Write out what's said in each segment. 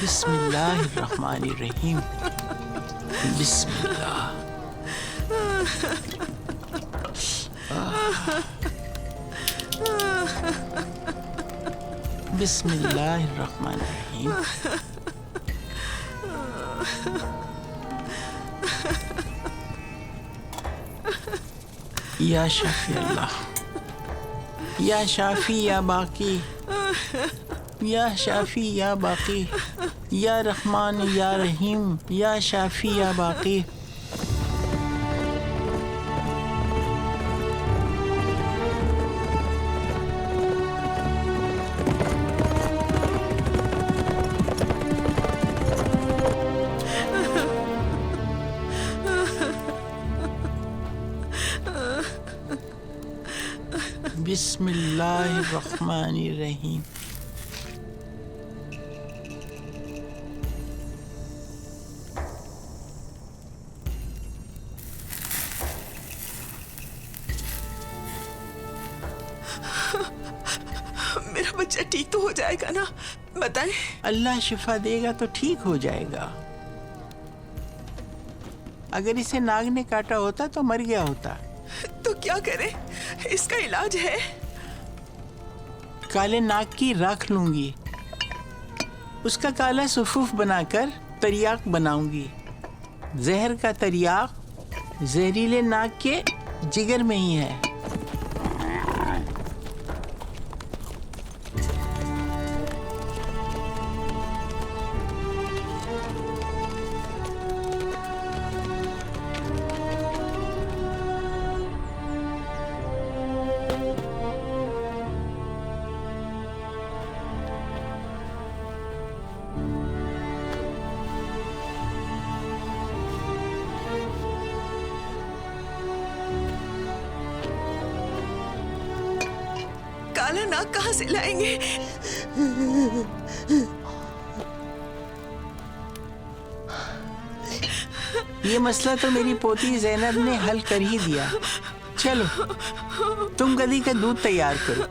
बिस्मिल्लाहिर्रहमानिर्रहीम। बिस्मिल्लाह। बिस्मिल्लाहिर्रहमानिर्रहीम। या शाफी अल्लाह, या शाफी या बाकी, या शाफी या बाकी, या रहमान या रहीम, या शाफी या बाकी। बिस्मिल्लाहिर्रहमानिर्रहीम। मेरा बच्चा ठीक तो हो जाएगा ना? बताएं। अल्लाह शिफा देगा तो ठीक हो जाएगा। अगर इसे नाग ने काटा होता तो मर गया होता। तो क्या करें? इसका इलाज है? काले नाग की राख लूंगी, उसका काला सुफूफ बनाकर तरियाक बनाऊंगी। जहर का तरियाक जहरीले नाग के जिगर में ही है। काला नाग कहाँ से लाएंगे? ये मसला तो मेरी पोती ज़ैनब ने हल कर ही दिया। चलो तुम गधी का दूध तैयार करो।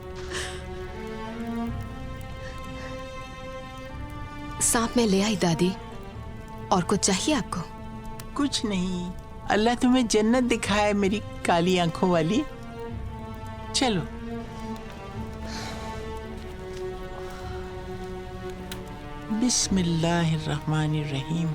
सांप में ले आई दादी। और कुछ चाहिए आपको? कुछ नहीं, अल्लाह तुम्हें जन्नत दिखाए मेरी काली आंखों वाली। चलो। बिस्मिल्लाहिर्रहमानिर्रहीम।